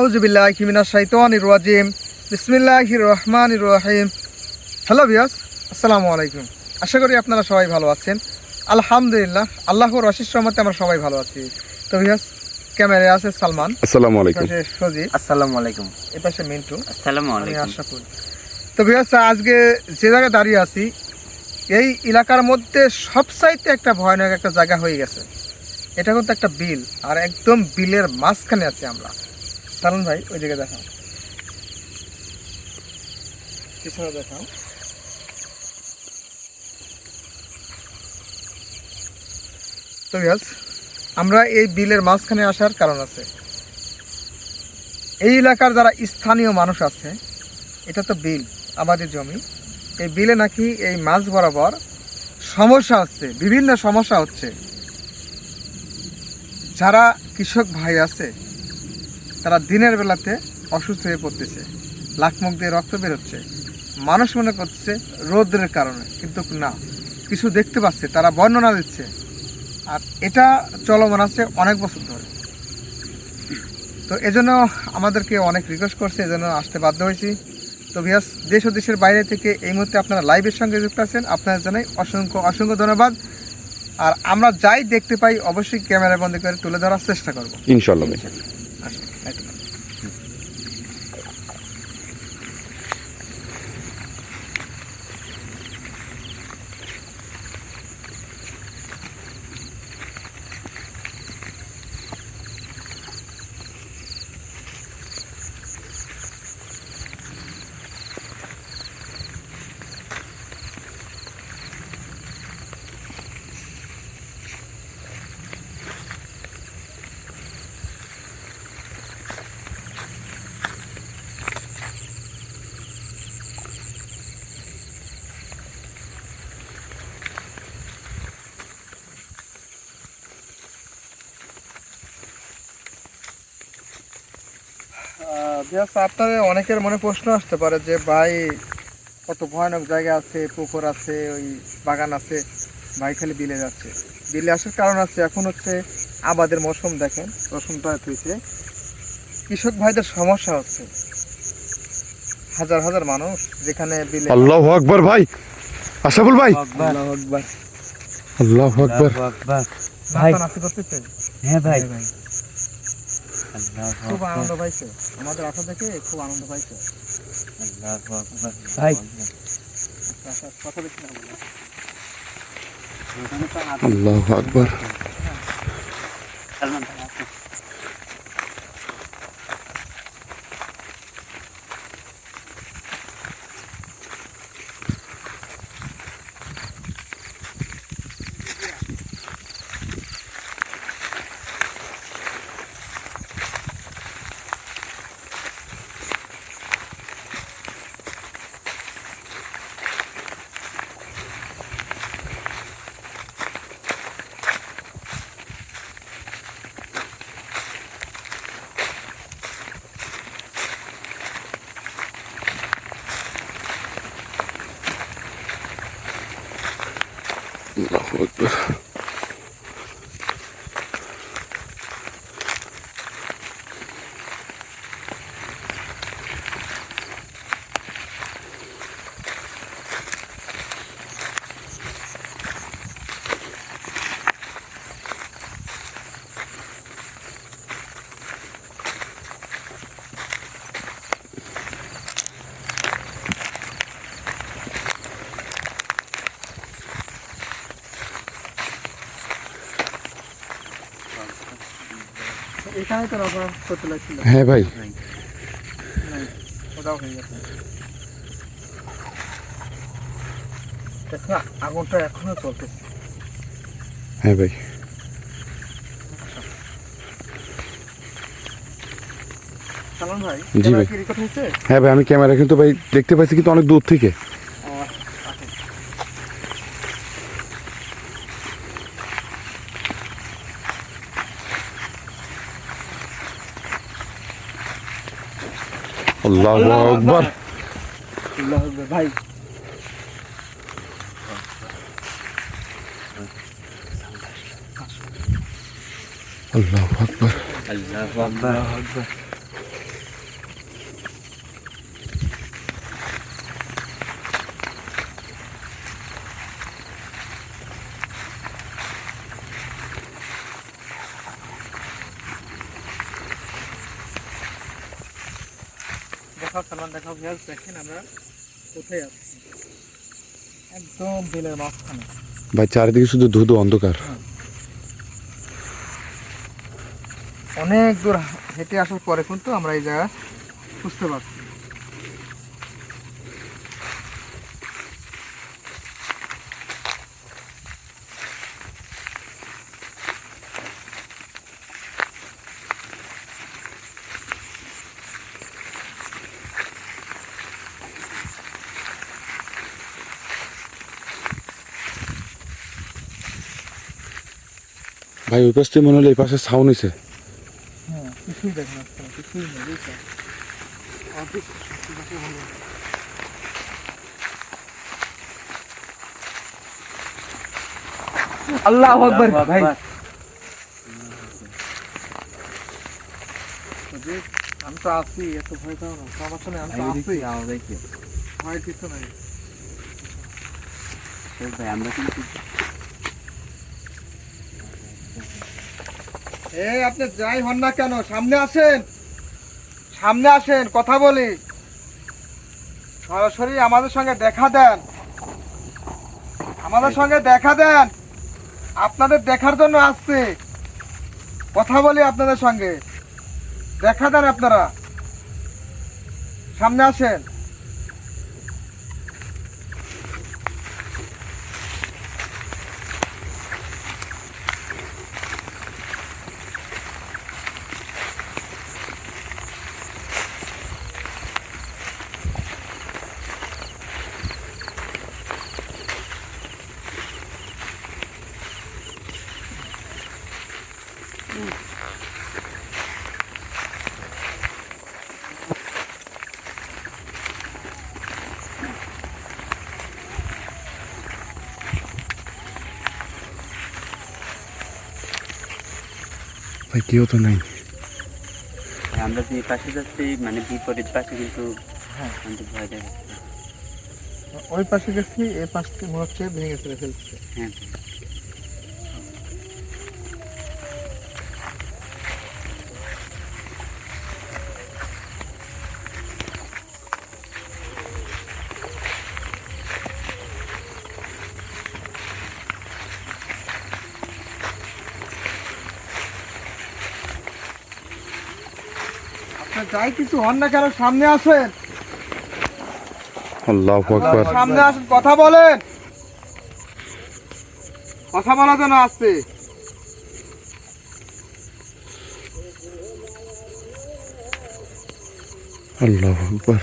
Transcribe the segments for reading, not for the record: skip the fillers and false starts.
আউযু বিল্লাহি মিনাশ শাইতানির রাজিম। বিসমিল্লাহির রহমানির রহিম। হ্যালো ভিউয়ার্স, আসসালামু আলাইকুম। আশা করি আপনারা সবাই ভালো আছেন। আলহামদুলিল্লাহ, আল্লাহর অশেষ রহমতে আমরা সবাই ভালো আছি। তো ভিউয়ার্স, ক্যামেরায় আছে সালমান, আসসালামু আলাইকুম। এপাশে সজীব, আসসালামু আলাইকুম। এপাশে মিন্টু, আসসালামু আমি আলাইকুম। আশরাফুল। তো ভিউয়ার্স, আজকে যে জায়গায় দাঁড়িয়ে আছি, এই এলাকার মধ্যে সবচাইতে একটা ভয়ানক একটা জায়গা হয়ে গেছে। এটা কিন্তু একটা বিল, আর একদম বিলের মাঝখানে আছি আমরা। সালমান ভাই, ওই জায়গায় দেখাও, পিছনে দেখাও। তো ভিউয়ার্স, আমরা এই বিলের মাঝখানে আসার কারণ আছে। এই এলাকার যারা স্থানীয় মানুষ আছে, এটা তো বিল, আবাদি জমি। এই বিলে নাকি এই মাছ বরাবর সমস্যা হচ্ছে, বিভিন্ন সমস্যা হচ্ছে। যারা কৃষক ভাই আছে, তারা দিনের বেলাতে অসুস্থ হয়ে পড়তেছে, লাখ মুখ দিয়ে রক্ত বেরোচ্ছে। মানুষ মনে করছে রোদের কারণে, কিন্তু না, কিছু দেখতে পাচ্ছে, তারা বর্ণনা দিচ্ছে। আর এটা চলমান আছে অনেক বছর ধরে। তো এজন্য আমাদেরকে অনেক রিকোয়েস্ট করছে, এজন্য আসতে বাধ্য হয়েছি। তো ভিউয়ার্স, দেশ ও দেশের বাইরে থেকে এই মুহূর্তে আপনারা লাইভের সঙ্গে যুক্ত আছেন, আপনাদের জানাই অসংখ্য অসংখ্য ধন্যবাদ। আর আমরা যাই দেখতে পাই অবশ্যই ক্যামেরা বন্ধ করে তুলে ধরার চেষ্টা করবো, ইনশাআল্লাহ ভাই। আসুন, একদম। আপনাদের অনেকের মনে প্রশ্ন আসতে পারে যে ভাই, কত ভয়ানক জায়গা আছে, পুকুর আছে, ওই বাগান আছে, ভাই খালি বিলে যাচ্ছে। বিলে আসার কারণ আছে, এখন হচ্ছে আবাদের মৌসুম, দেখেন রসুনটা হয়েছে, কৃষক ভাইদের সমস্যা হচ্ছে। হাজার হাজার মানুষ যেখানে বিলে। আল্লাহু আকবার ভাই, আশরাফুল ভাই। আল্লাহু আকবার। আল্লাহু আকবার। ভাই, নাচি করতেছে। হ্যাঁ ভাই। খুব আনন্দ পাইছে, আমাদের আশা দেখে খুব আনন্দ পাইছে। ভাই, কথা বেশি না বলে। আল্লাহু আকবার। সালমান ভাই আসুন। আল্লাহু আকবার। এখানে তো রাখা করতে লাগছিল। হ্যাঁ ভাই, ওটাও হয়ে গেছে। দেখো, আগুনটা এখনো চলতেছে। হ্যাঁ ভাই। সালমান ভাই, জি ভাই। কি রেকর্ড হয়েছে? হ্যাঁ ভাই, আমি ক্যামেরা কিন্তু ভাই দেখতে পাচ্ছি, কিন্তু অনেক দূর থেকে। আচ্ছা। আল্লাহু আকবার। আল্লাহু আকবার ভাই। আল্লাহু আকবার। আল্লাহু আকবার। দেখাও সালমান, দেখাও ভিউয়ার্স, দেখেন আমরা কোথায় আছি, একদম বিলের মাঝখানে। ভাই চারিদিকে শুধু ধুধু অন্ধকার। অনেক দূর হেঁটে আসার পরে কিন্তু আমরা এই জায়গা বুঝতে পারছি। ভাই ওই পাশ থেকে মনে হলো এই পাশে সাউন্ড হয়েছে। হ্যাঁ, কিছুই দেখেন আসছে না, কিছুই নেই, বুঝছেন? আল্লাহু আকবার ভাই। আমি তো আছি, এত ভয় পাও না, সমস্যা নেই, আমি তো আছি, ভয় কিছু নাই। ভাই আমরা কিন্তু এই আপনি যাই হন না কেন, সামনে আসেন, সামনে আসেন, কথা বলি, সরাসরি আমাদের সঙ্গে দেখা দেন, আমাদের সঙ্গে দেখা দেন, আপনাদের দেখার জন্য আসছে, কথা বলি আপনাদের সঙ্গে, দেখা দেন, আপনারা সামনে আসেন। ভাই কেউ তো নাই। আমরা যে পাশে যাচ্ছি মানে বিপরীত পাশে কিন্তু হ্যাঁ, আমাদের ভয় লাগে। ওই পাশে গেছি, এই পাশটি মনে হচ্ছে ভেঙে ফেলে ফেলছে। হ্যাঁ আপনার যাই কিছু হন না কেন, সামনে আসেন, আল্লাহু আকবার। সামনে আসেন, কথা বলেন, কথা বলার জন্য আসছে। আল্লাহু আকবার।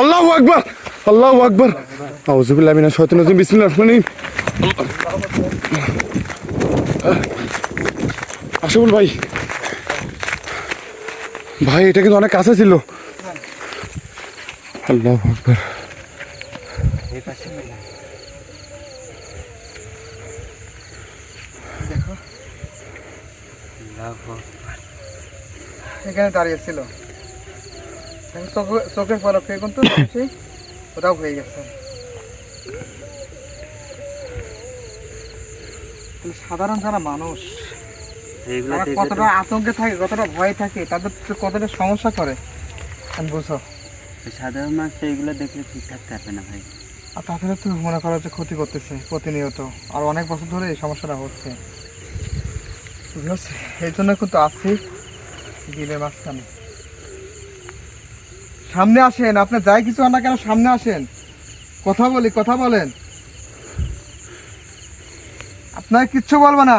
আল্লাহু আকবার, আল্লাহু আকবার। আউযু বিল্লাহি মিনাশ শাইতানির রাজিম, বিসমিল্লাহির রহমানির রহিম। আশিকুল ভাই, ভাই এটা কিন্তু অনেক কাছে ছিল। আল্লাহু আকবার। এই পাশে দেখো, আল্লাহু আকবার। এখানে দাঁড়িয়ে ছিল, চোখের পলকে কিন্তু ওটাও হয়ে গেছে। সাধারণ যারা মানুষ, এইগুলা তারা দেখে কতটা আতঙ্কে থাকে, কতটা ভয় থাকে, তাদের তো কতটা সমস্যা করে বুঝো। তো সাধারণ মানুষ তো এইগুলো দেখলে ঠিক থাকতে পারবে না ভাই। আর তাছাড়া তো মনে করো যে ক্ষতি করতেছে প্রতিনিয়ত, আর অনেক বছর ধরে এই সমস্যাটা হচ্ছে, বুঝতে এই জন্য কিন্তু আসছি বিলের মাঝখানে। সামনে আসেন, আপনি যাই কিছু হন না কেন, সামনে আসেন, কথা বলি, কথা বলেন, আপনার কিচ্ছু বলবো না,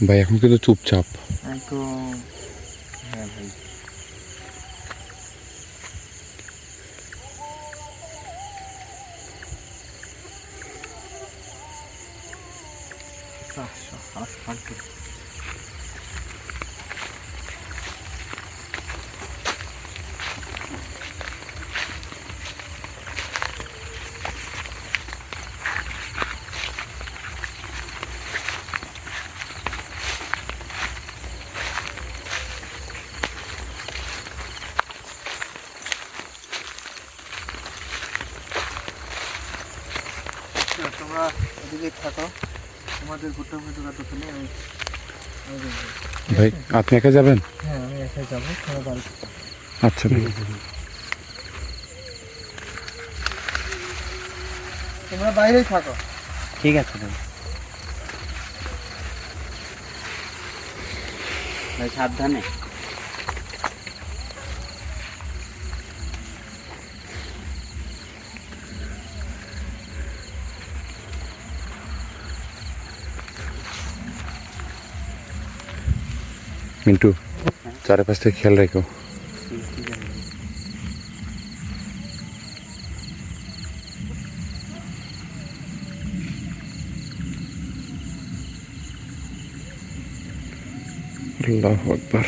ভাই এখন কিন্তু চুপচাপ। একদম। হ্যাঁ ভাই, তোমরা এদিকে থাকো, তোমাদের ভুট্টা ভুট্টা দোকানে আমি দেখবো। ভাই আপনি একা যাবেন? হ্যাঁ আমি একাই যাবো, তোমার বাড়ি। আচ্ছা ভাই। তোমরা বাইরেই থাকো। ঠিক আছে ভাই। ভাই সাবধানে। মিন্টু চারপাশ থেকে খেয়াল রেখো। ঠিক আছে। আল্লাহু আকবার।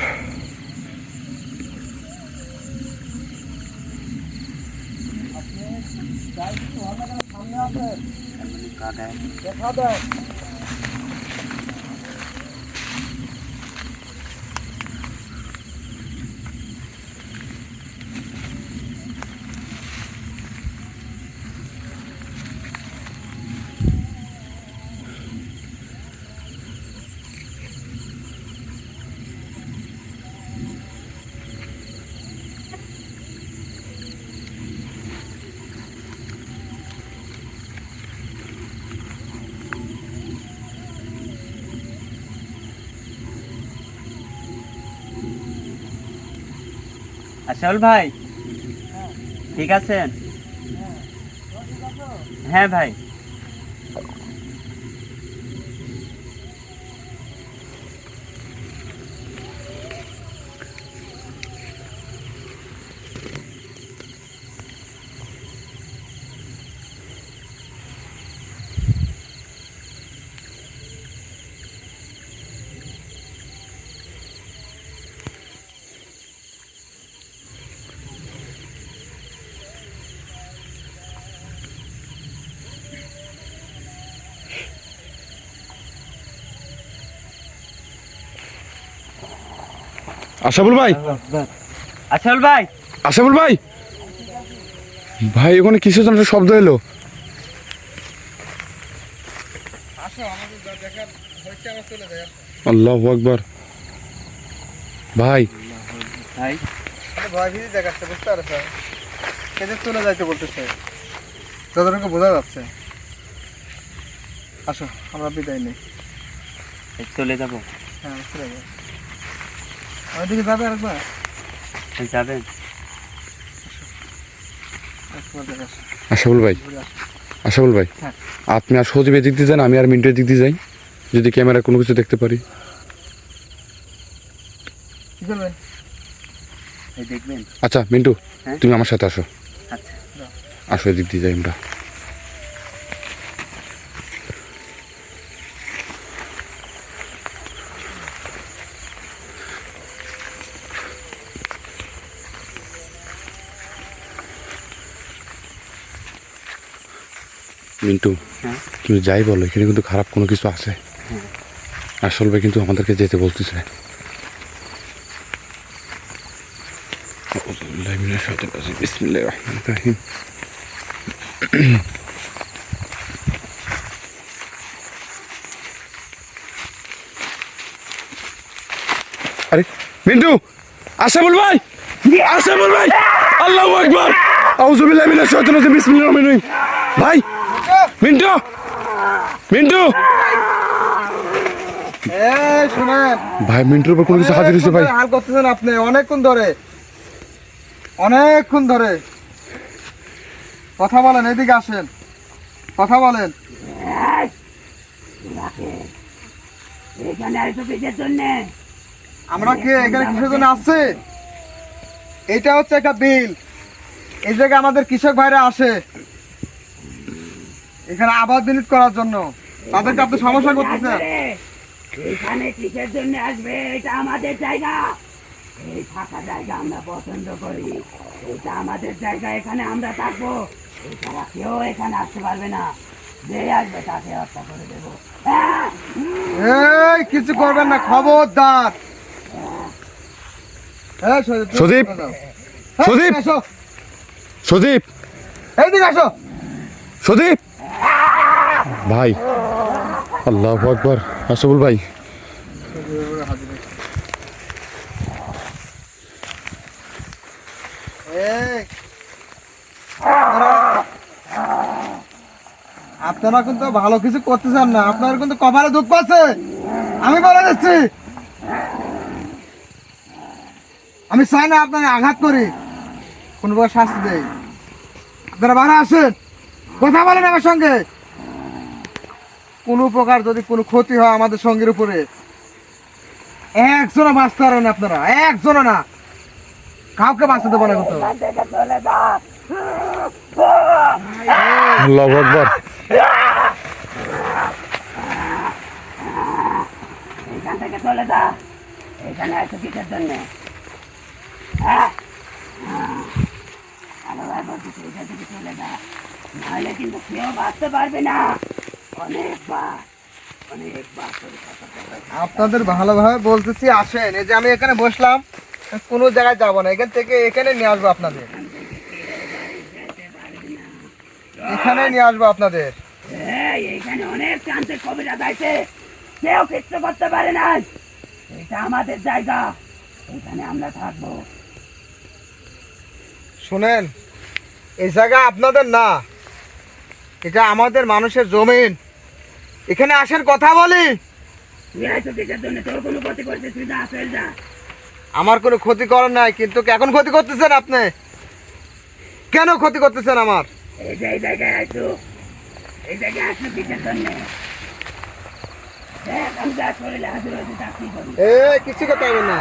দেখা দেয়। আশাউল ভাই, ঠিক আছেন? হ্যাঁ ভাই। আশাফুল ভাই, আশাউল ভাই, আশাফুল ভাই, ভাই ওখানে কিছু যেন একটা শব্দ এলো। আসো, আমাদের যা দেখার হয়েছে আমরা চলে যাই। আল্লাহু আকবার। ভাই ভাই ভয় ভীতি দেখাচ্ছে, বুঝতে পারছো? কেটে চলে যাইতে বলতেছে, যতটুকু বোঝা যাচ্ছে। আসো আমরা বিদায় নেই। চলে যাবো। হ্যাঁ চলে যাই। আমার দিকে যাবে আরেকবার? যাবেন? একবার দেখে আসো, আশাফুল ভাই, ঘুরে আসো। আশাফুল ভাই, হ্যাঁ। আপনি আর সজীবের দিক দিয়ে যান, আমি আর মিন্টুর দিক দিয়ে যাই, যদি ক্যামেরা কোনো কিছু দেখতে পারি। কি করবে? এই দেখবেন। আচ্ছা মিন্টু, হ্যাঁ? তুমি আমার সাথে আসো। আচ্ছা। আসো এদিক দিয়ে যাই আমরা। মিন্টু, হ্যাঁ? তুমি যাই বলো, এখানে কিন্তু খারাপ কোনো কিছু আছে। আসল ভাই কিন্তু আমাদেরকে যেতে বলতেছে। বিসমিল্লাহির রহমানির রহিম। আরে মিন্টু, আশরাফুল ভাই, আশরাফুল ভাই, আল্লাহু আকবার, আউযু বিল্লাহি মিনাশ শাইতানির রাজিম, বিসমিল্লাহির রহমানির রহিম। ভাই মিন্টু, মিন্টু, এই শুনেন, ভাই মিন্টুর উপর কোনো কিছু হাজির হয়েছে ভাই। হাল করতেছেন আপনি অনেকক্ষণ ধরে, অনেকক্ষণ ধরে। কথা বলেন, এদিকে আসেন, কথা বলেন। এখানে আইছো কিসের জন্য? আমরা কে এখানে কিসের জন্য আসছে? এটা হচ্ছে একটা বিল। এই জায়গায় আমাদের কৃষক ভাইরা আসে এখানে আবাদ বিনিয়োগ করার জন্য। তাদেরকে আপনি সমস্যা করতেছেন। এখানে কিসের জন্য আসবে? এটা আমাদের জায়গা। এই ফাঁকা জায়গা আমরা পছন্দ করি। এটা আমাদের জায়গা, এখানে আমরা থাকবো। এছাড়া কেউ এখানে আসতে পারবে না। যে আসবে তাকে হত্যা করে দেবো। এই কিছু করবেন না, খবরদার। এই সজীব, সজীব, এই, সজীব। এদিকে আসো, সজীব, এইদিকে আসো। সজীব ভাই, আল্লাহু আকবার, আশরাফুল ভাই। এই, আপনারা কিন্তু ভালো কিছু করতেছেন না। আপনারা কিন্তু কপালে দুঃখ আছে, আমি বলে দিচ্ছি। আমি চাই না আপনাকে আঘাত করি, কোনো প্রকার শাস্তি দেই। আপনারা বাইরে আসেন, কথা বলেন আমার সঙ্গে। কোনো প্রকার যদি কোনো ক্ষতি হয় আমাদের সঙ্গের উপরে, একজনও বাঁচতে পারবেন না আপনারা, একজনও না, কাউকে বাঁচতে দেবো না কিন্তু। আল্লাহু আকবার। এখান থেকে চলে যা। এখানে আইছো কিসের জন্য? আল্লাহ বলছি এখান থেকে চলে যা, নাহলে কিন্তু কেউ বাঁচতে পারবে না। অনেকবার অনেকবার করে কথা বলে। আপনাদের ভালোভাবে বলতেছি, আসেন। এই যে আমি এখানে বসলাম, কোনো জায়গায় যাবো না, এখান থেকে এখানে নিয়ে আসবো আপনাদের, এখানে নিয়ে আসবো আপনাদের। এইখানে অনেক চান্সের কবিরা যাইছে, কেউ কিচ্ছু করতে পারে না। এটা আমাদের জায়গা, এখানে আমরা থাকবো। শুনেন, এই জায়গা আপনাদের না, এটা আমাদের মানুষের জমিন। এখানে আসেন, কথা বলি। তুই আইছো কিসের জন্য? তোর কোনো ক্ষতি করছিস? তুই যা, চল যা। আমার কোনো ক্ষতি করার নাই, কিন্তু এখন ক্ষতি করতেছেন আপনি। কেন ক্ষতি করতেছেন আমার? এই যে এই জায়গায় আইছো, এই জায়গায় আসছো কিসের জন্য? দেখ আমি যা শরীরে হাজির হয়েছি তা কি করি। এ কিছু করতে হবে না,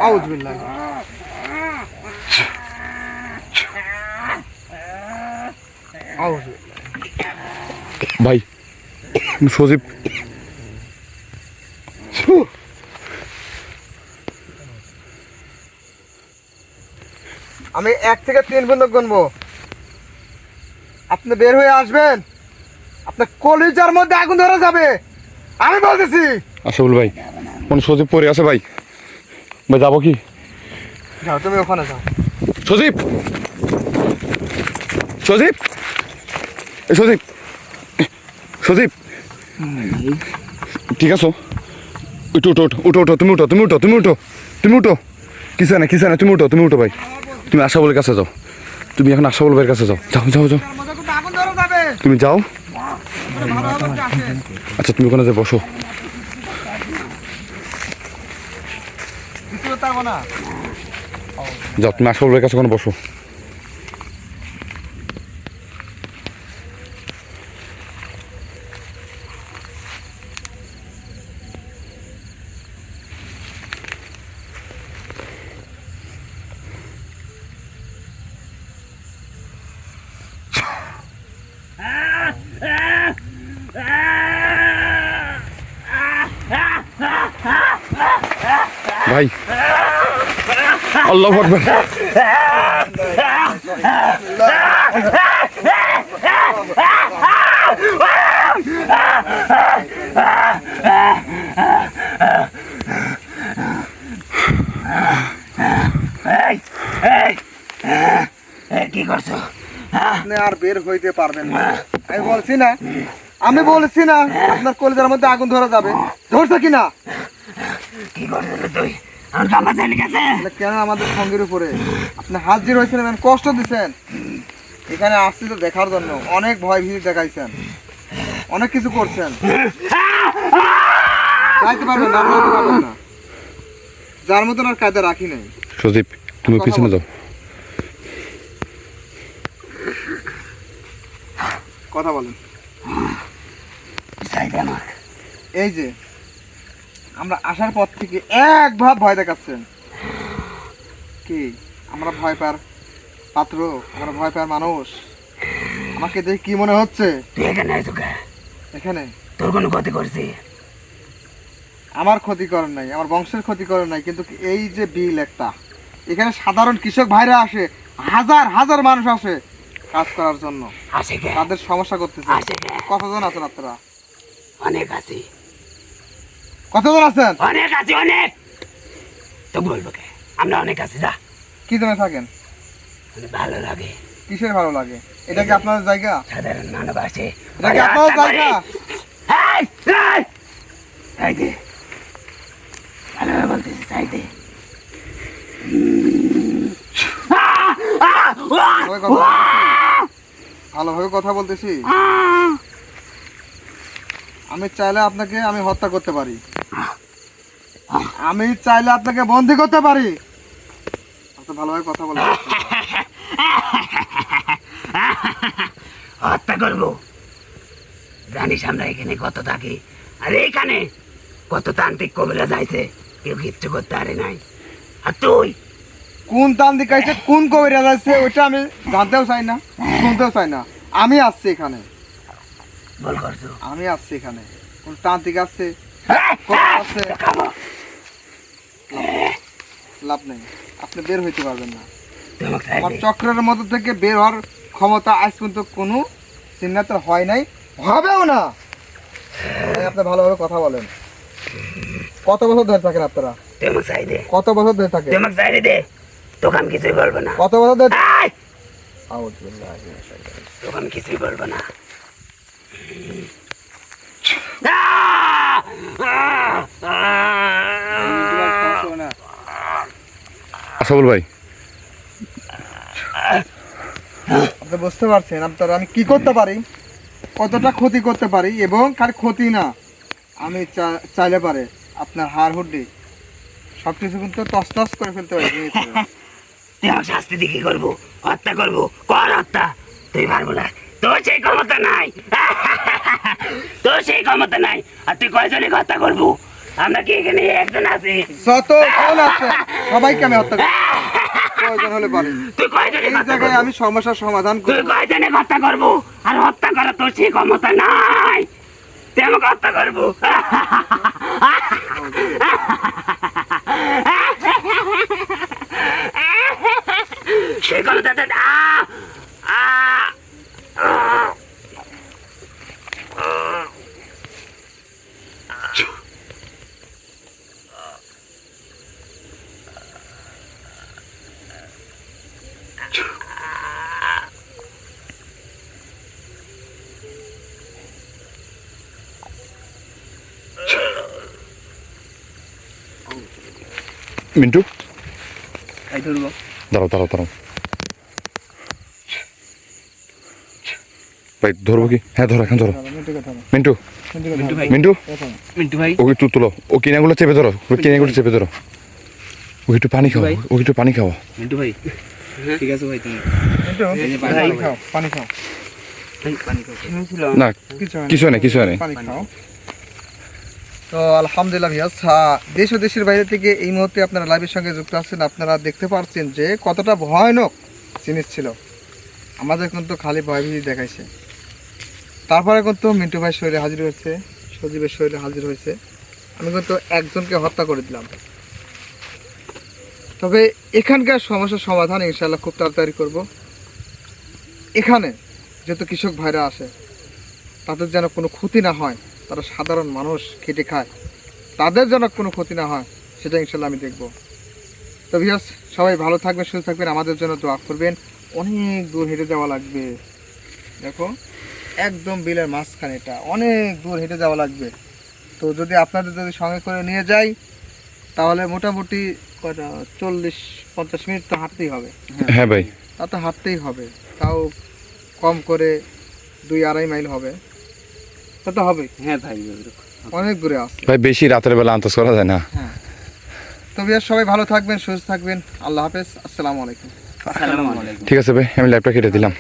আউযুবিল্লাহ। আউযুবিল্লাহ। ভাই সজীব, আমি 1 থেকে 3 পর্যন্ত গুনবো, আপনি বের হয়ে আসবেন, আপনার কলিজার মধ্যে আগুন ধরে যাবে, আমি বলতেছি। আশরাফুল ভাই, কোন সজীব পড়ে আছে ভাই। ভাই যাবো কি? যাও, তুমি ওখানে যাও। সজীব, সজীব, এ সজীব, সজীব, ঠিক আছো? উঠো উঠো উঠো উঠো, তুমি উঠো, তুমি উঠো, তুমি উঠো, তুমি উঠো। কিসে না, কিসে না, তুমি উঠো, তুমি উঠো ভাই। তুমি আশরাফুলের কাছে যাও, তুমি এখন আশরাফুল ভাইয়ের কাছে যাও, যাও যাও যাও, তার মধ্যে কিন্তু আগুন ধরে যাবে। তুমি যাও। ভালোভাবে আসেন। আচ্ছা তুমি ওখানে যে বসো। কিছু করতে হবে না। যাও, তুমি আশরাফুল ভাইয়ের কাছে ওখানে বসো। ভাই, আল্লাহু আকবার। কি করছো? আপনি আর বের হইতে পারবেন না, আমি বলছি না, আমি বলছি না আপনার কলিজার মধ্যে আগুন ধরে যাবে। ধরছে কিনা? কি করছো তুই? আমার জামা চাইলে গেছে তাহলে কেন আমাদের সঙ্গের উপরে আপনি হাজির হয়েছেন এবং কষ্ট দিচ্ছেন? এখানে আসছি তো দেখার জন্য, অনেক ভয় ভীতি দেখাইছেন, অনেক কিছু করছেন। যাইতে পারবেন না, যাইতে পারবেন না। যার মতন আর কায়দা রাখি নাই। সজীব তুমি পিছনে যাও। কথা বলেন। চাইলে আমার এই যে আমরা আসার পর থেকে এক ভাব ভয় দেখাচ্ছেন কি? আমরা ভয় পার পাত্র, আমরা ভয় পার মানুষ? আমাকে দেখে কি মনে হচ্ছে? তুই এখানে আইছো কে? এখানে তোর কোনো ক্ষতি করছি? আমার ক্ষতি করেন নাই, আমার বংশের ক্ষতি করেন নাই, কিন্তু এই যে বিল একটা, এখানে সাধারণ কৃষক ভাইরা আসে, হাজার হাজার মানুষ আসে কাজ করার জন্য, আসে কে? তাদের সমস্যা করতেছে। আসে কে? কতজন আছেন আপনারা? অনেক আছি, কতজন আছেন? অনেক আছি, অনেক। তো বলবো কে? আমরা অনেক আছি। যা, কি জন্য থাকেন? মানে ভালো লাগে। কিসের ভালো লাগে? এটা কি আপনার জায়গা? সাধারণ মানব আসে, এটা কি আপনার জায়গা? এই, এই! এই দে। ভালোভাবে বলতেছি, চাই দে। ভালোভাবে কথা বলতেছি। আমি চাইলে আপনাকে আমি হত্যা করতে পারি, আমি চাইলে আপনাকে বন্দি করতে পারি। আপনি ভালোভাবে কথা বলেন। হত্যা করবো? জানিস আমরা এখানে কত থাকি, আর এইখানে কত তান্ত্রিক কবিরা যাইছে, কেউ কিচ্ছু করতে পারে নাই। আর তুই কোন তান দিকাইছে, কোন কবিরা যাচ্ছে, ওইটা আমি জানতেও চাই না, শুনতেও চাই না। আমি আসছি এখানে, বল করছো? আমি আসছি এখানে। কোন তান্ত্রিক আসছে, কবিরা আসছে, খাবো লাভ নেই। আপনি বের হইতে পারবেন না। তুই আমাকে চাই আমার দে। চক্রের মধ্যে থেকে বের হওয়ার ক্ষমতা আজ পর্যন্ত কোনো চিহ্নাতের হয় নাই, হবেও না। তাই আপনি ভালোভাবে কথা বলেন। কত বছর ধরে থাকেন আপনারা? তুই আমাকে চাই দে, কত বছর ধরে থাকেন? তুই আমাকে চাই দে। তোকে আমি কিছুই বলবো না। কত বছর ধরে? এই! আউযুবিল্লাহি মিনাশ তোকে আমি কিছুই বলবো না। শাইতানির রাজিম। আসাবুল ভাই আপনি বুঝতে পারছেন আপনারা আমি কি করতে পারি, কতটা ক্ষতি করতে পারি, এবং কার ক্ষতি না আমি চাইলে পারে আপনার হাড় হুড্ডি সব কিছু কিন্তু তছনছ করে ফেলতে পারি। তুই আমার শাস্তি দিয়ে কি করবো? হত্যা করবো? কর হত্যা। তুই পারবো না, তোর সেই ক্ষমতা নাই। তোর সেই ক্ষমতা নাই। আর তুই কয়জনে হত্যা করবো? আমরা কি এখানে একজন আছি? যত জন আছে সবাইকে আমি হত্যা করি, প্রয়োজন হলে পারি। তুই কয়জনে এই হত্যা জায়গায় করবো? আমি সমস্যার সমাধান তুই করব। কয়জনে হত্যা করবো? আর হত্যা করার তোর সেই ক্ষমতা নাই। তুই আমাকে হত্যা করবো? সেই ক্ষমতা তো মিন্টু তাই ধরবো। দাঁড়াও দাঁড়াও দাঁড়াও ভাই, ধরবো কি? হ্যাঁ ধরো, এখন ধরো। মিন্টু মিন্টু ভাই, মিন্টু মিন্টু ভাই, ওকে একটু তুলো, ও কিনাগুলো চেপে ধরো, ও কিনাগুলো চেপে ধরো। ওকে একটু পানি খাও, ওকে একটু পানি খাওয়া। মিন্টু ভাই, ঠিক আছে ভাই, তুমি পানি খাও, পানি খাও। পানি খাও। ছিল না কিছু নেই, কিছু নেই। পানি খাও। তো আলহামদুলিল্লাহ ভিউয়ার্স, দেশ ও দেশের বাইরে থেকে এই মুহূর্তে আপনারা লাইভের সঙ্গে যুক্ত আছেন। আপনারা দেখতে পাচ্ছেন যে কতটা ভয়ানক জিনিস ছিল। আমাদের কিন্তু খালি ভয় ভীতি দেখাইছে, তারপরে কিন্তু মিন্টু ভাই শরীরে হাজির হয়েছে, সজীবের শরীরে হাজির হয়েছে। আমি কিন্তু একজনকে হত্যা করে দিলাম। তবে এখানকার সমস্যার সমাধান ইনশাআল্লাহ খুব তাড়াতাড়ি করব। এখানে যত কৃষক ভাইরা আসে তাদের যেন কোনো ক্ষতি না হয়, তারা সাধারণ মানুষ খেটে খায়, তাদের যেন কোনো ক্ষতি না হয় সেটা ইনশাল্লাহ আমি দেখব। তো ভিউয়ার্স, সবাই ভালো থাকবেন, সুস্থ থাকবেন, আমাদের জন্য দোয়া করবেন। অনেক দূর হেঁটে যাওয়া লাগবে, দেখো একদম বিলের মাঝখানে, এটা অনেক দূর হেঁটে যাওয়া লাগবে। তো যদি আপনাদের যদি সঙ্গে করে নিয়ে যাই তাহলে মোটামুটি কয়টা 40-50 মিনিট তো হাঁটতেই হবে। হ্যাঁ ভাই, তা তো হাঁটতেই হবে, তাও কম করে 2-2.5 মাইল হবে, তা তো হবে। হ্যাঁ ভাই, ওইরকম। অনেক দূরে আছে। ভাই বেশি রাতের বেলা আন্তজ করা যায় না। হ্যাঁ, তো বিয়ার সবাই ভালো থাকবেন, সুস্থ থাকবেন। আল্লাহ হাফেজ, আসসালামু আলাইকুম। আসসালামু আলাইকুম। ঠিক আছে ভাই, আমি লাইভটা কেটে দিলাম।